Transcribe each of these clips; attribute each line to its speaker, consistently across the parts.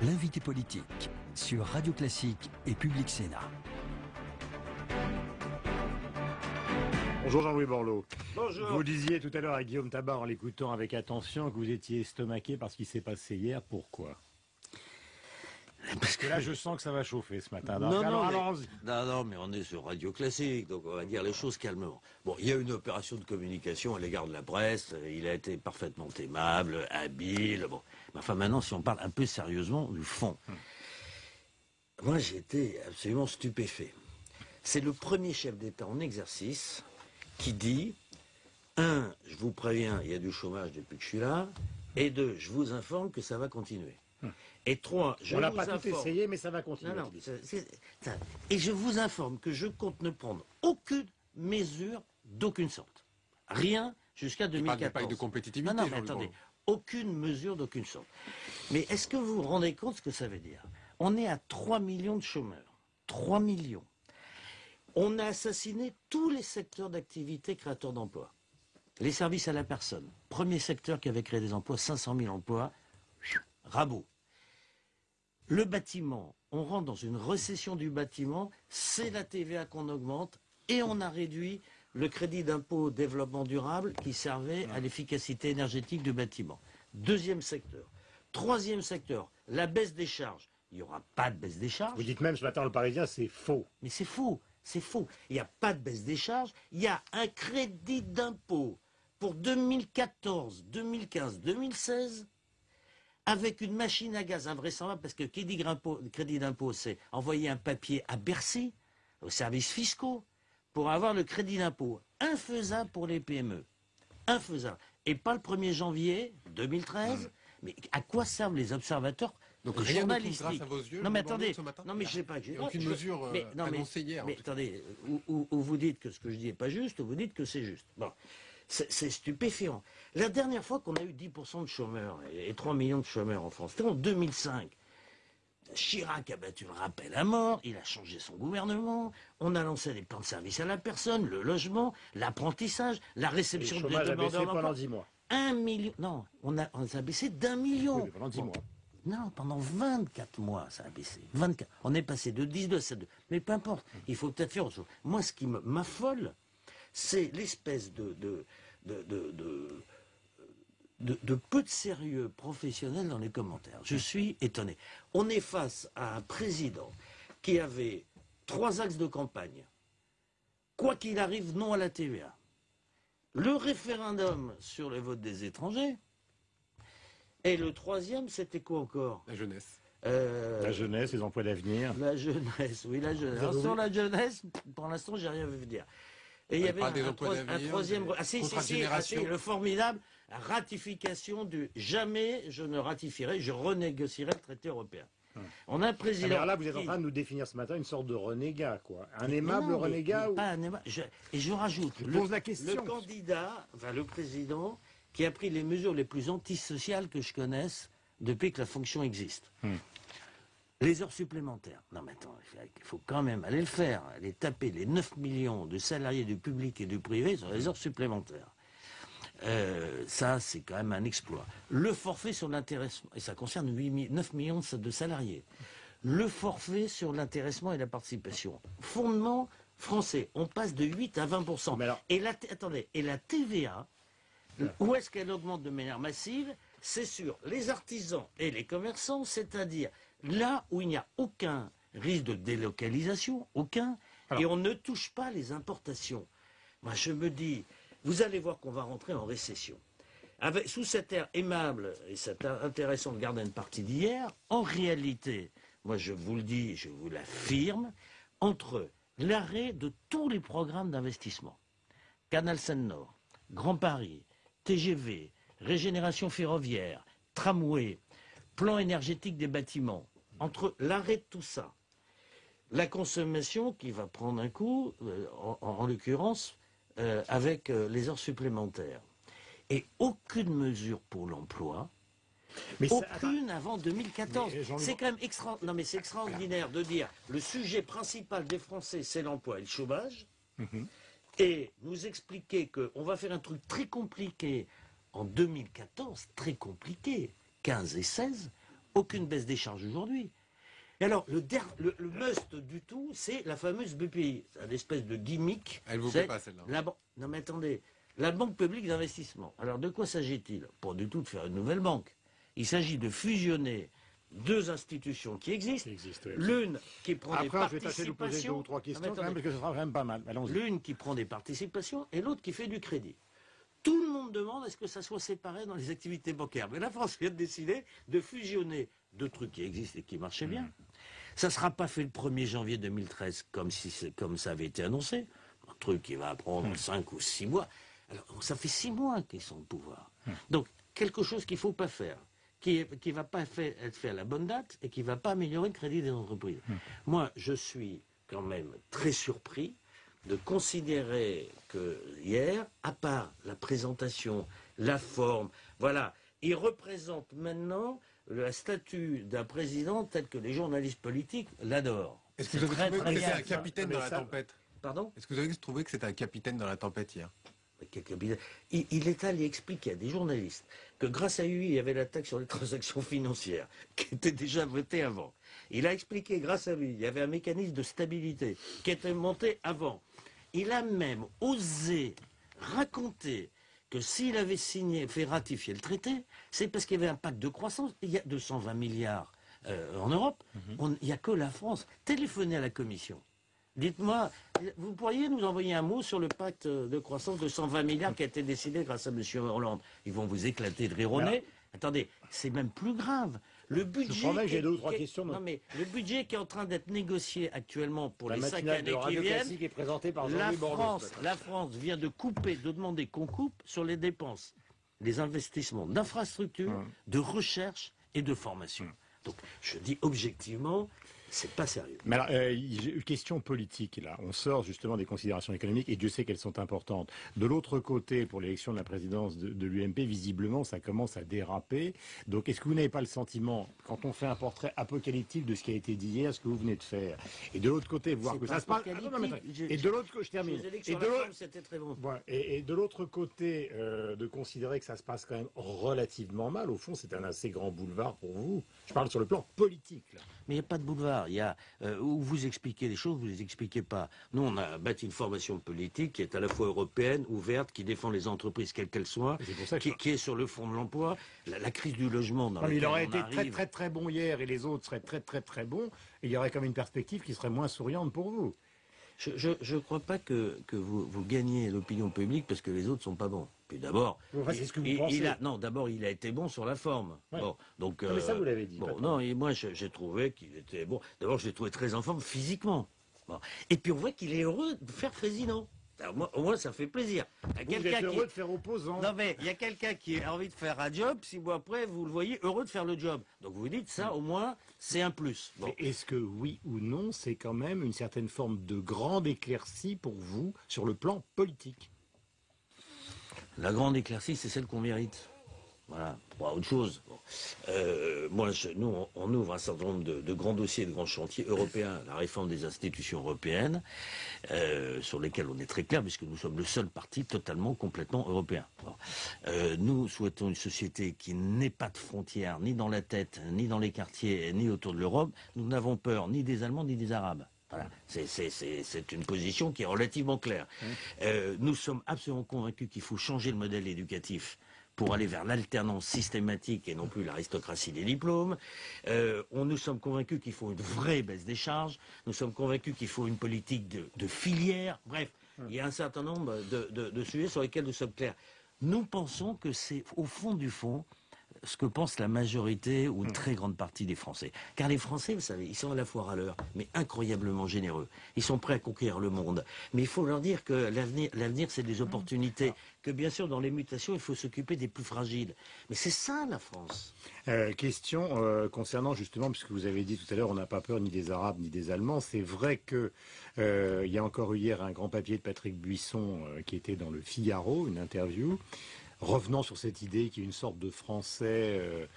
Speaker 1: L'invité politique sur Radio Classique et Public Sénat.
Speaker 2: Bonjour Jean-Louis Borloo.
Speaker 3: Bonjour.
Speaker 2: Vous disiez tout à l'heure à Guillaume Tabar en l'écoutant avec attention que vous étiez estomaqué par ce qui s'est passé hier. Pourquoi? Parce que là, je sens que ça va chauffer ce matin.
Speaker 3: Non, mais on est sur Radio Classique, donc on va dire les choses calmement. Bon, il y a une opération de communication à l'égard de la presse. Il a été parfaitement aimable, habile. Bon, mais enfin maintenant, si on parle un peu sérieusement du fond, moi j'ai été absolument stupéfait. C'est le premier chef d'État en exercice qui dit, 1, je vous préviens, il y a du chômage depuis que je suis là, et 2, je vous informe que ça va continuer. Et 3, je vous informe...
Speaker 2: On n'a pas tout essayé, mais ça va continuer.
Speaker 3: Non, et je vous informe que je compte ne prendre aucune mesure d'aucune sorte. Rien jusqu'à 2014.
Speaker 4: Il parle de compétitivité.
Speaker 3: Non, mais attendez, aucune mesure d'aucune sorte. Mais est-ce que vous vous rendez compte ce que ça veut dire? On est à 3 millions de chômeurs. 3 millions. On a assassiné tous les secteurs d'activité créateurs d'emplois. Les services à la personne, premier secteur qui avait créé des emplois, 500 000 emplois, rabot. Le bâtiment, on rentre dans une récession du bâtiment, c'est la TVA qu'on augmente, et on a réduit le crédit d'impôt développement durable qui servait à l'efficacité énergétique du bâtiment. Deuxième secteur. Troisième secteur, la baisse des charges. Il n'y aura pas de baisse des charges.
Speaker 2: Vous dites même ce matin dans le Parisien, c'est faux.
Speaker 3: Mais c'est faux, c'est faux. Il n'y a pas de baisse des charges, il y a un crédit d'impôt pour 2014, 2015, 2016, avec une machine à gaz invraisemblable, parce que qui dit crédit d'impôt, c'est envoyer un papier à Bercy, aux services fiscaux, pour avoir le crédit d'impôt. Infaisable pour les PME. Infaisable. Et pas le 1er janvier 2013. Mais à quoi servent les observateurs
Speaker 4: donc rien ne tombe grâce à vos yeux.
Speaker 3: Non mais attendez, non mais je sais pas.
Speaker 4: Il n'y a aucune mesure annoncée hier.
Speaker 3: Mais attendez, ou vous dites que ce que je dis n'est pas juste, ou vous dites que c'est juste. Bon, c'est stupéfiant. La dernière fois qu'on a eu 10% de chômeurs et 3 millions de chômeurs en France, c'était en 2005. Chirac a battu le rappel à mort, il a changé son gouvernement, on a lancé des plans de service à la personne, le logement, l'apprentissage, la réception de demandeurs d'emploi.
Speaker 2: Pendant 10 mois.
Speaker 3: 1 million, non, on a baissé d'1 million.
Speaker 2: Oui, pendant 10 mois.
Speaker 3: Non, pendant 24 mois, ça a baissé. 24. On est passé de 19 à 2. Mais peu importe, il faut peut-être faire autre chose. Moi, ce qui m'affole, c'est l'espèce de peu de sérieux professionnel dans les commentaires. Je suis étonné. On est face à un président qui avait 3 axes de campagne. Quoi qu'il arrive, non à la TVA. Le référendum sur le vote des étrangers. Et le 3e, c'était quoi encore?
Speaker 4: La jeunesse.
Speaker 2: La jeunesse, les emplois d'avenir.
Speaker 3: La jeunesse, oui, la jeunesse. Alors, sur la jeunesse, pour l'instant, j'ai rien vu dire. Et il y avait un 3e... Ah si, le formidable ratification du « jamais je ne ratifierai, je renégocierai le traité européen ». On a un président...
Speaker 2: Alors là, vous êtes en train de nous définir ce matin une sorte de renégat, quoi. Un aimable renégat ou...
Speaker 3: Pas un aimable... Et je rajoute, le candidat, enfin le président, qui a pris les mesures les plus antisociales que je connaisse depuis que la fonction existe. Les heures supplémentaires. Non mais attends, il faut quand même aller le faire. Aller taper les 9 millions de salariés du public et du privé sur les heures supplémentaires. Ça, c'est quand même un exploit. Le forfait sur l'intéressement, et ça concerne 9 millions de salariés. Le forfait sur l'intéressement et la participation. Fondement français, on passe de 8 à 20%. Mais alors... Et la TVA, où est-ce qu'elle augmente de manière massive? C'est sur les artisans et les commerçants, c'est-à-dire là où il n'y a aucun risque de délocalisation, aucun, et on ne touche pas les importations. Moi, je me dis, vous allez voir qu'on va rentrer en récession. Sous cet air aimable et cette intéressante garden party d'hier, en réalité, moi je vous le dis, je vous l'affirme, entre l'arrêt de tous les programmes d'investissement, Canal Seine-Nord, Grand Paris, TGV, régénération ferroviaire, tramway, plan énergétique des bâtiments, entre l'arrêt de tout ça, la consommation qui va prendre un coup, en l'occurrence, avec les heures supplémentaires, et aucune mesure pour l'emploi, aucune avant 2014. C'est quand même extraordinaire de dire le sujet principal des Français, c'est l'emploi et le chômage, et nous expliquer qu'on va faire un truc très compliqué en 2014, très compliqué, 15 et 16, aucune baisse des charges aujourd'hui. Et alors, le must du tout, c'est la fameuse BPI. C'est une espèce de gimmick.
Speaker 4: Elle vous plaît pas, celle-là?
Speaker 3: Non mais attendez, la Banque publique d'investissement. Alors, de quoi s'agit-il? Pas du tout de faire une nouvelle banque. Il s'agit de fusionner deux institutions qui existent. L'une qui prend des participations. Après, je vais tâcher de vous poser 2 ou 3 questions, quand même, parce que ce sera vraiment pas mal. L'une qui prend des participations et l'autre qui fait du crédit. Tout le monde demande à ce que ça soit séparé dans les activités bancaires. Mais la France vient de décider de fusionner 2 trucs qui existent et qui marchaient bien. Ça ne sera pas fait le 1er janvier 2013 comme ça avait été annoncé. Un truc qui va prendre 5 ou 6 mois. Alors, ça fait 6 mois qu'ils sont au pouvoir. Donc, quelque chose qu'il ne faut pas faire, qui ne va pas être fait à la bonne date et qui ne va pas améliorer le crédit des entreprises. Moi, je suis quand même très surpris de considérer que hier, à part la présentation, la forme, voilà, il représente maintenant le statut d'un président tel que les journalistes politiques l'adorent.
Speaker 4: Est-ce que vous avez trouvé que c'était un capitaine dans la tempête?
Speaker 3: Pardon?
Speaker 4: Est-ce que vous avez trouvé que c'était un capitaine dans la tempête hier?
Speaker 3: Il est allé expliquer à des journalistes que grâce à lui, il y avait la taxe sur les transactions financières qui était déjà votée avant. Il a expliqué grâce à lui, il y avait un mécanisme de stabilité qui était monté avant. Il a même osé raconter que s'il avait fait ratifier le traité, c'est parce qu'il y avait un pacte de croissance. Il y a 220 milliards en Europe. Il n'y a que la France. Téléphonez à la Commission. Dites-moi, vous pourriez nous envoyer un mot sur le pacte de croissance de 120 milliards qui a été décidé grâce à M. Hollande? Ils vont vous éclater de rire au nez. Attendez, c'est même plus grave. Le budget,
Speaker 2: j'ai 2 ou 3 questions.
Speaker 3: Non mais le budget qui est en train d'être négocié actuellement pour les 5 années qui viennent,
Speaker 2: est présenté par
Speaker 3: la France vient de demander qu'on coupe sur les dépenses, les investissements d'infrastructures, de recherche et de formation. Donc je dis objectivement, c'est pas sérieux.
Speaker 2: Mais alors, une question politique, là. On sort justement des considérations économiques, et Dieu sait qu'elles sont importantes. De l'autre côté, pour l'élection de la présidence de l'UMP, visiblement, ça commence à déraper. Donc, est-ce que vous n'avez pas le sentiment, quand on fait un portrait apocalyptique de ce qui a été dit hier, ce que vous venez de faire, et de l'autre côté, voir que ça se passe... Et de l'autre côté, je termine.
Speaker 3: C'était très bon.
Speaker 2: Voilà. Et de l'autre côté, de considérer que ça se passe quand même relativement mal, au fond, c'est un assez grand boulevard pour vous. Je parle sur le plan politique, là.
Speaker 3: Mais il n'y a pas de boulevard. Il y a où vous expliquez les choses, vous ne les expliquez pas. Nous, on a bâti une formation politique qui est à la fois européenne, ouverte, qui défend les entreprises quelles qu'elles soient, qui est sur le fond de l'emploi. La crise du logement dans laquelle
Speaker 2: il aurait
Speaker 3: on
Speaker 2: été très très bon hier et les autres seraient très très très bons. Et il y aurait comme une perspective qui serait moins souriante pour vous.
Speaker 3: Je ne crois pas que vous gagnez l'opinion publique parce que les autres ne sont pas bons. Puis d'abord,
Speaker 2: c'est ce que vous pensez.
Speaker 3: d'abord, il a été bon sur la forme.
Speaker 2: Ouais.
Speaker 3: Bon, donc,
Speaker 2: mais ça, vous l'avez dit.
Speaker 3: Bon, non, et moi, j'ai trouvé qu'il était bon. D'abord, je l'ai trouvé très en forme physiquement. Bon. Et puis, on voit qu'il est heureux de faire président. Alors, moi, au moins, ça fait plaisir.
Speaker 2: Vous êtes heureux de faire opposant.
Speaker 3: Non, mais il y a quelqu'un qui a envie de faire un job, 6 mois après, vous le voyez heureux de faire le job. Donc, vous vous dites, ça, au moins, c'est un plus. Bon.
Speaker 2: Mais est-ce que, oui ou non, c'est quand même une certaine forme de grande éclaircie pour vous sur le plan politique?
Speaker 3: La grande éclaircie, c'est celle qu'on mérite. Voilà, pas autre chose. Bon. Nous, on ouvre un certain nombre de grands dossiers, de grands chantiers européens, la réforme des institutions européennes, sur lesquels on est très clair, puisque nous sommes le seul parti totalement, complètement européen. Bon. Nous souhaitons une société qui n'ait pas de frontières, ni dans la tête, ni dans les quartiers, ni autour de l'Europe. Nous n'avons peur ni des Allemands, ni des Arabes. Voilà. C'est une position qui est relativement claire. Nous sommes absolument convaincus qu'il faut changer le modèle éducatif pour aller vers l'alternance systématique et non plus l'aristocratie des diplômes. Nous sommes convaincus qu'il faut une vraie baisse des charges. Nous sommes convaincus qu'il faut une politique de filière. Bref, il y a un certain nombre de sujets sur lesquels nous sommes clairs. Nous pensons que c'est au fond du fond ce que pense la majorité ou une très grande partie des Français. Car les Français, vous savez, ils sont à la fois râleurs, mais incroyablement généreux. Ils sont prêts à conquérir le monde. Mais il faut leur dire que l'avenir, c'est des opportunités. Que bien sûr, dans les mutations, il faut s'occuper des plus fragiles. Mais c'est ça, la France.
Speaker 2: Question concernant justement, puisque vous avez dit tout à l'heure, on n'a pas peur ni des Arabes ni des Allemands. C'est vrai que il y a encore eu hier un grand papier de Patrick Buisson qui était dans le Figaro, une interview, revenant sur cette idée qu'il y a une sorte de Français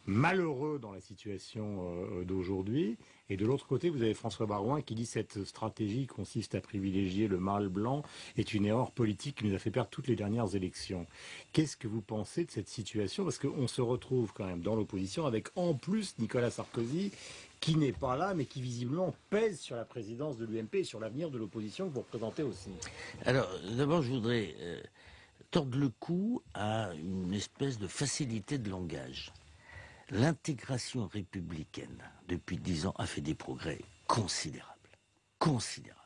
Speaker 2: malheureux dans la situation d'aujourd'hui. Et de l'autre côté, vous avez François Baroin qui dit cette stratégie consiste à privilégier le mâle blanc est une erreur politique qui nous a fait perdre toutes les dernières élections. Qu'est-ce que vous pensez de cette situation? Parce qu'on se retrouve quand même dans l'opposition avec en plus Nicolas Sarkozy qui n'est pas là, mais qui visiblement pèse sur la présidence de l'UMP et sur l'avenir de l'opposition que vous représentez aussi.
Speaker 3: Alors, d'abord, je voudrais tordre le cou à une espèce de facilité de langage. L'intégration républicaine, depuis 10 ans, a fait des progrès considérables. Considérables.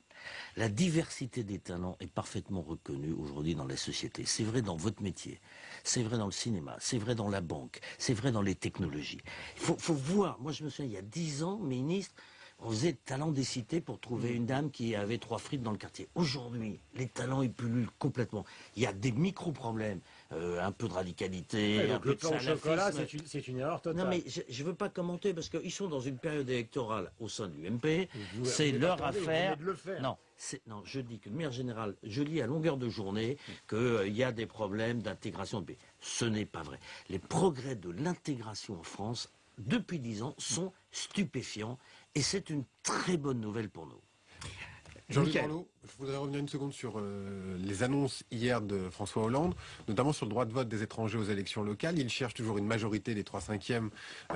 Speaker 3: La diversité des talents est parfaitement reconnue aujourd'hui dans la société. C'est vrai dans votre métier, c'est vrai dans le cinéma, c'est vrai dans la banque, c'est vrai dans les technologies. Il faut voir, moi je me souviens, il y a 10 ans, ministre, on faisait talent des cités pour trouver une dame qui avait 3 frites dans le quartier. Aujourd'hui, les talents ils pullulent complètement. Il y a des micro-problèmes, un peu de radicalité,
Speaker 2: ouais,
Speaker 3: un peu de salafisme. Le
Speaker 2: chocolat, c'est une erreur totale.
Speaker 3: Non mais je ne veux pas commenter parce qu'ils sont dans une période électorale au sein de l'UMP. C'est leur affaire.
Speaker 2: Vous venez de le faire.
Speaker 3: Non, je dis que de manière générale, je lis à longueur de journée qu'il y a des problèmes d'intégration de pays. Ce n'est pas vrai. Les progrès de l'intégration en France, depuis 10 ans, sont stupéfiants et c'est une très bonne nouvelle pour nous.
Speaker 4: Jean-Louis Borloo, je voudrais revenir une seconde sur les annonces hier de François Hollande, notamment sur le droit de vote des étrangers aux élections locales. Il cherche toujours une majorité des 3/5,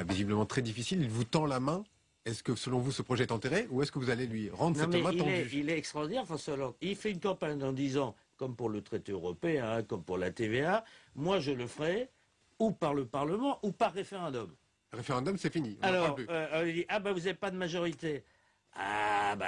Speaker 4: visiblement très difficile. Il vous tend la main. Est-ce que, selon vous, ce projet est enterré ou est-ce que vous allez lui rendre cette main tendue?
Speaker 3: Il est extraordinaire, François Hollande. Il fait une campagne en disant, comme pour le traité européen, comme pour la TVA, moi je le ferai ou par le Parlement ou par référendum.
Speaker 4: Référendum, c'est fini.
Speaker 3: Alors, il dit, vous n'avez pas de majorité.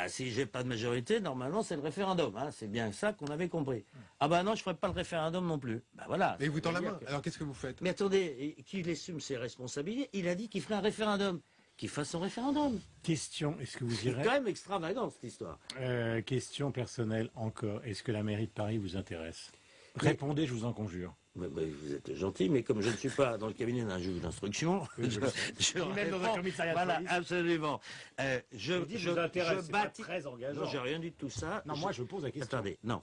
Speaker 3: Si j'ai pas de majorité, normalement c'est le référendum. Hein. C'est bien ça qu'on avait compris. Non, je ferai pas le référendum non plus. Voilà.
Speaker 4: Mais il vous tend la main. Alors qu'est-ce que vous faites?
Speaker 3: Mais attendez, qu'il assume ses responsabilités. Il a dit qu'il ferait un référendum. Qu'il fasse son référendum.
Speaker 2: Question, est-ce que vous irez...
Speaker 3: C'est quand même extravagant cette histoire.
Speaker 2: Question personnelle encore. Est-ce que la mairie de Paris vous intéresse? Répondez, je vous en conjure.
Speaker 3: Vous êtes gentil, mais comme je ne suis pas dans le cabinet d'un juge d'instruction, je
Speaker 2: même dans un commissariat de police.
Speaker 3: Absolument.
Speaker 2: Je bâtis... très engageant.
Speaker 3: Non, j'ai rien dit de tout ça.
Speaker 2: Non, moi je pose la question.
Speaker 3: Attendez, non.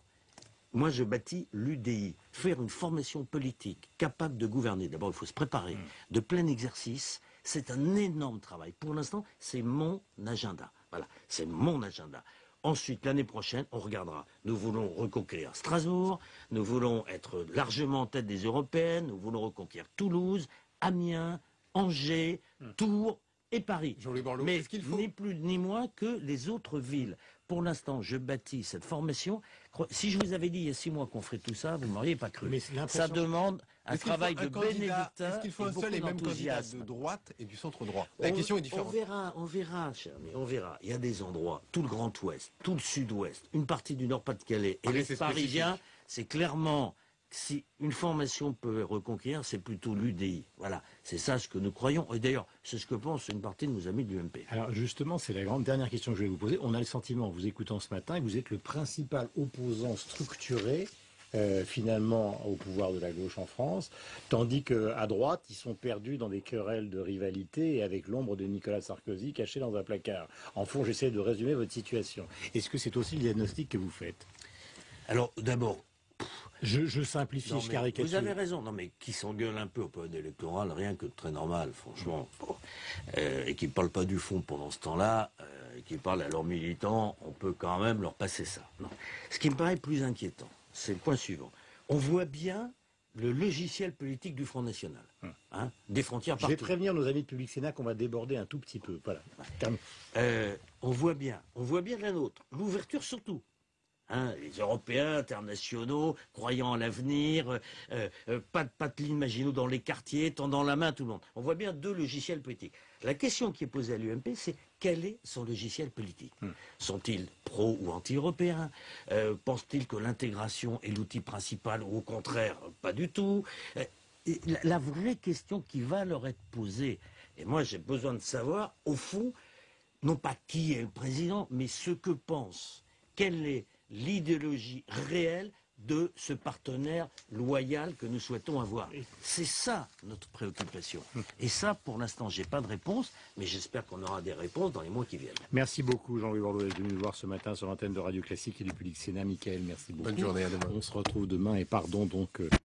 Speaker 3: Moi, je bâtis l'UDI. Faire une formation politique capable de gouverner. D'abord, il faut se préparer. De plein exercice. C'est un énorme travail. Pour l'instant, c'est mon agenda. Voilà, c'est mon agenda. Ensuite, l'année prochaine, on regardera. Nous voulons reconquérir Strasbourg, nous voulons être largement en tête des européennes, nous voulons reconquérir Toulouse, Amiens, Angers, Tours et Paris. Mais ni plus ni moins que les autres villes. Pour l'instant, je bâtis cette formation. Si je vous avais dit il y a 6 mois qu'on ferait tout ça, vous ne m'auriez pas cru. Mais ça demande un travail de bénédictin.
Speaker 4: Est-ce qu'il faut un seul et même candidat de droite et du centre-droit? La question est différente.
Speaker 3: On verra, cher ami, on verra. Il y a des endroits, tout le Grand Ouest, tout le Sud-Ouest, une partie du Nord-Pas-de-Calais et les Parisiens, c'est clairement... Si une formation peut reconquérir, c'est plutôt l'UDI. Voilà, c'est ça ce que nous croyons. Et d'ailleurs, c'est ce que pense une partie de nos amis de l'UMP.
Speaker 2: Alors justement, c'est la grande dernière question que je vais vous poser. On a le sentiment, en vous écoutant ce matin, que vous êtes le principal opposant structuré finalement au pouvoir de la gauche en France, tandis qu'à droite, ils sont perdus dans des querelles de rivalité et avec l'ombre de Nicolas Sarkozy caché dans un placard. En fond, j'essaie de résumer votre situation. Est-ce que c'est aussi le diagnostic que vous faites?
Speaker 3: Alors, d'abord...
Speaker 2: Je simplifie, je caricature.
Speaker 3: Vous avez raison, non mais qui s'engueule un peu au période électorale, rien que de très normal, franchement. Et qui ne parlent pas du fond pendant ce temps-là, et qui parlent à leurs militants, on peut quand même leur passer ça. Non. Ce qui me paraît plus inquiétant, c'est le point suivant. On voit bien le logiciel politique du Front National. Des frontières partout.
Speaker 2: Je vais prévenir nos amis de Public Sénat qu'on va déborder un tout petit peu. Voilà.
Speaker 3: On voit bien la nôtre. L'ouverture surtout. Les Européens, internationaux, croyant à l'avenir, pas de lignes Maginot dans les quartiers, tendant la main à tout le monde. On voit bien 2 logiciels politiques. La question qui est posée à l'UMP, c'est quel est son logiciel politique? Sont-ils pro ou anti-européens? Pensent-ils que l'intégration est l'outil principal ou au contraire, pas du tout? La vraie question qui va leur être posée, et moi j'ai besoin de savoir, au fond, non pas qui est le président, mais ce que pense, quelle est l'idéologie réelle de ce partenaire loyal que nous souhaitons avoir. C'est ça notre préoccupation. Et ça, pour l'instant, j'ai pas de réponse, mais j'espère qu'on aura des réponses dans les mois qui viennent.
Speaker 2: Merci beaucoup, Jean-Louis Borloo, d'être venu nous voir ce matin sur l'antenne de Radio Classique et du Public Sénat. Michael, merci beaucoup.
Speaker 4: Bonne journée, à demain.
Speaker 2: On se retrouve demain et pardon donc...